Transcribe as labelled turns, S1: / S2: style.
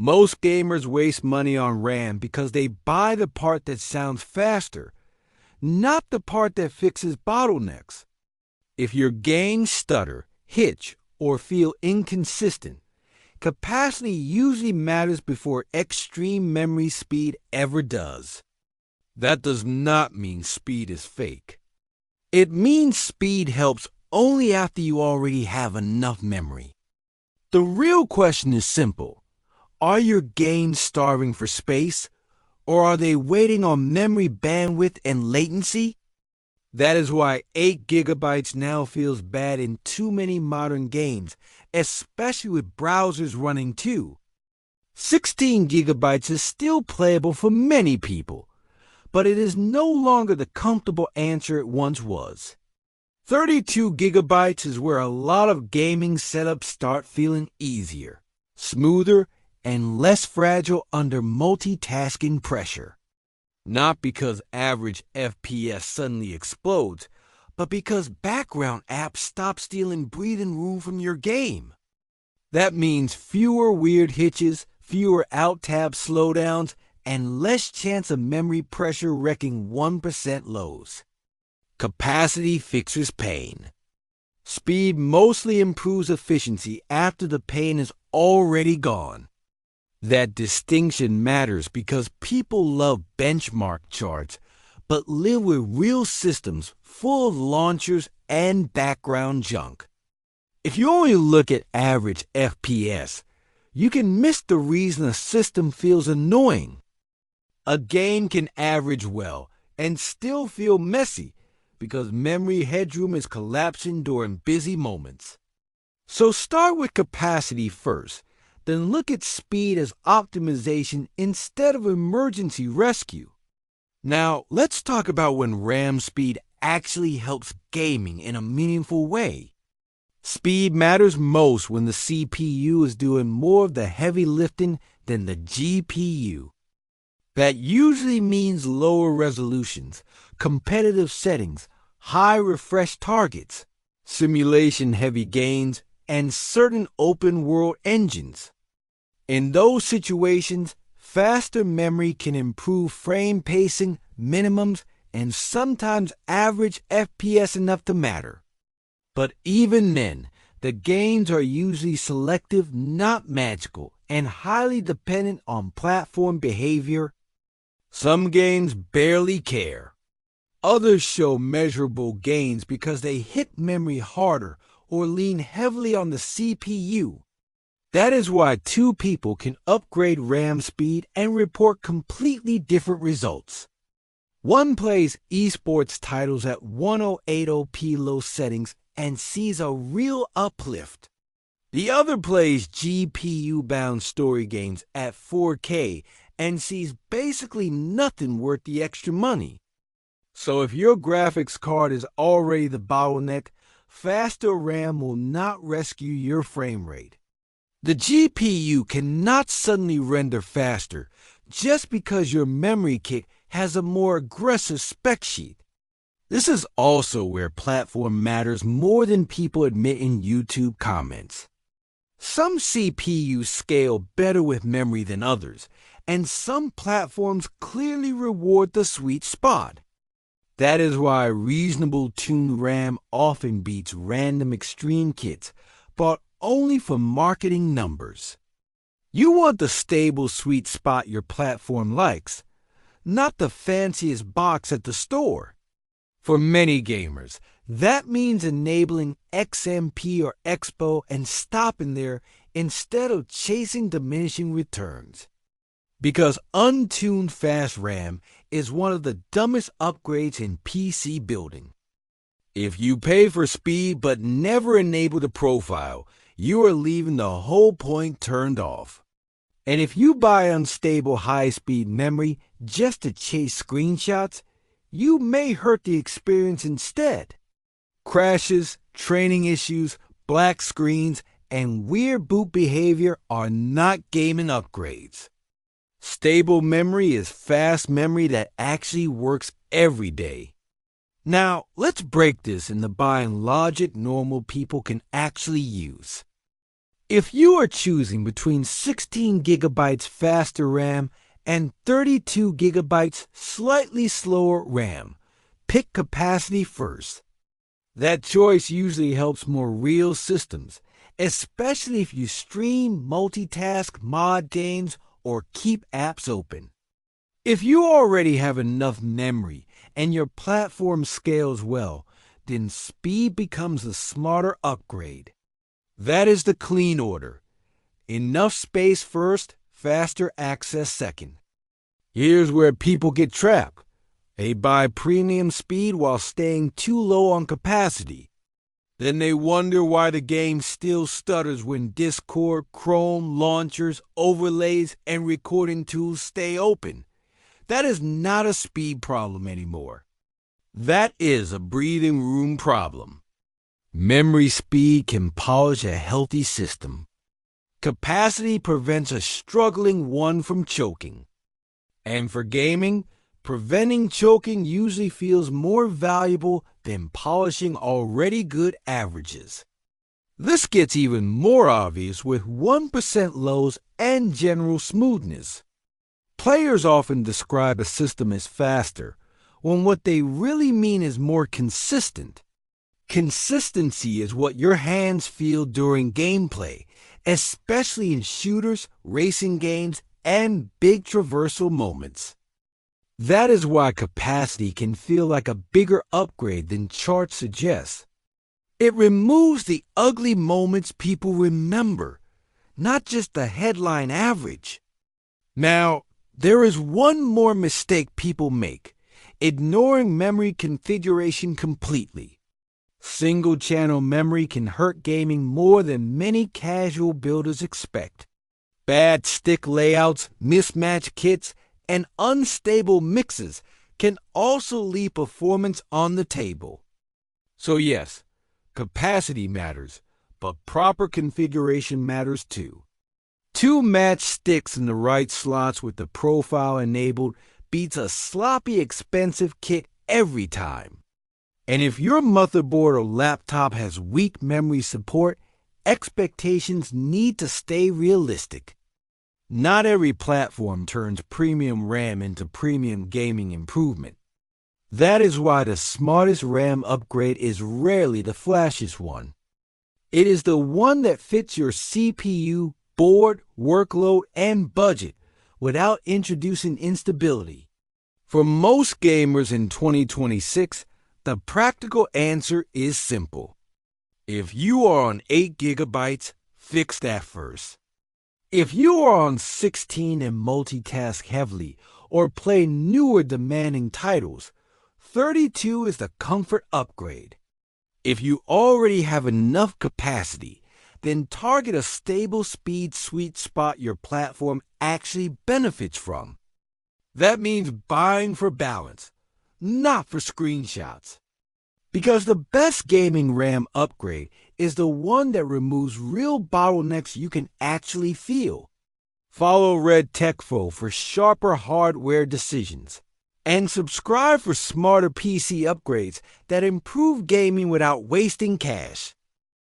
S1: Most gamers waste money on RAM because they buy the part that sounds faster, not the part that fixes bottlenecks. If your games stutter, hitch, or feel inconsistent, capacity usually matters before extreme memory speed ever does. That does not mean speed is fake. It means speed helps only after you already have enough memory. The real question is simple. Are your games starving for space, or are they waiting on memory bandwidth and latency? That is why 8 gigabytes now feels bad in too many modern games, especially with browsers running too. 16 gigabytes is still playable for many people, but it is no longer the comfortable answer it once was. 32 gigabytes is where a lot of gaming setups start feeling easier, smoother, and less fragile under multitasking pressure. Not because average FPS suddenly explodes, but because background apps stop stealing breathing room from your game. That means fewer weird hitches, fewer alt-tab slowdowns, and less chance of memory pressure wrecking 1% lows. Capacity fixes pain. Speed mostly improves efficiency after the pain is already gone. That distinction matters because people love benchmark charts, but live with real systems full of launchers and background junk. If you only look at average FPS, you can miss the reason a system feels annoying. A game can average well and still feel messy because memory headroom is collapsing during busy moments. So start with capacity first. Then look at speed as optimization instead of emergency rescue. Now, let's talk about when RAM speed actually helps gaming in a meaningful way. Speed matters most when the CPU is doing more of the heavy lifting than the GPU. That usually means lower resolutions, competitive settings, high refresh targets, simulation-heavy gains, and certain open-world engines. In those situations, faster memory can improve frame pacing, minimums, and sometimes average FPS enough to matter. But even then, the gains are usually selective, not magical, and highly dependent on platform behavior. Some games barely care. Others show measurable gains because they hit memory harder or lean heavily on the CPU. That is why two people can upgrade RAM speed and report completely different results. One plays esports titles at 1080p low settings and sees a real uplift. The other plays GPU-bound story games at 4K and sees basically nothing worth the extra money. So if your graphics card is already the bottleneck, faster RAM will not rescue your frame rate. The GPU cannot suddenly render faster just because your memory kit has a more aggressive spec sheet. This is also where platform matters more than people admit in YouTube comments. Some CPUs scale better with memory than others, and some platforms clearly reward the sweet spot. That is why reasonable tuned RAM often beats random extreme kits, but only for marketing numbers. You want the stable sweet spot your platform likes, not the fanciest box at the store. For many gamers, that means enabling XMP or Expo and stopping there instead of chasing diminishing returns. Because untuned fast RAM is one of the dumbest upgrades in PC building. If you pay for speed but never enable the profile, you are leaving the whole point turned off. And if you buy unstable high-speed memory just to chase screenshots, you may hurt the experience instead. Crashes, training issues, black screens, and weird boot behavior are not gaming upgrades. Stable memory is fast memory that actually works every day. Now, let's break this into buying logic normal people can actually use. If you are choosing between 16 gigabytes faster RAM and 32 gigabytes slightly slower RAM, pick capacity first. That choice usually helps more real systems, especially if you stream, multitask, mod games, or keep apps open. If you already have enough memory and your platform scales well, then speed becomes a smarter upgrade. That is the clean order. Enough space first, faster access second. Here's where people get trapped. They buy premium speed while staying too low on capacity. Then they wonder why the game still stutters when Discord, Chrome, launchers, overlays, and recording tools stay open. That is not a speed problem anymore. That is a breathing room problem. Memory speed can polish a healthy system. Capacity prevents a struggling one from choking. And for gaming, preventing choking usually feels more valuable than polishing already good averages. This gets even more obvious with 1% lows and general smoothness. Players often describe a system as faster, when what they really mean is more consistent. Consistency is what your hands feel during gameplay, especially in shooters, racing games, and big traversal moments. That is why capacity can feel like a bigger upgrade than charts suggest. It removes the ugly moments people remember, not just the headline average. Now, there is one more mistake people make, ignoring memory configuration completely. Single-channel memory can hurt gaming more than many casual builders expect. Bad stick layouts, mismatched kits, and unstable mixes can also leave performance on the table. So yes, capacity matters, but proper configuration matters too. 2 matched sticks in the right slots with the profile enabled beats a sloppy, expensive kit every time. And if your motherboard or laptop has weak memory support, expectations need to stay realistic. Not every platform turns premium RAM into premium gaming improvement. That is why the smartest RAM upgrade is rarely the flashiest one. It is the one that fits your CPU, board, workload, and budget without introducing instability. For most gamers in 2026, the practical answer is simple. If you are on 8 gigabytes, fix that first. If you are on 16 and multitask heavily or play newer demanding titles, 32 is the comfort upgrade. If you already have enough capacity, then target a stable speed sweet spot your platform actually benefits from. That means buying for balance, not for screenshots. Because the best gaming RAM upgrade is the one that removes real bottlenecks you can actually feel. Follow RedTechfo for sharper hardware decisions. And subscribe for smarter PC upgrades that improve gaming without wasting cash.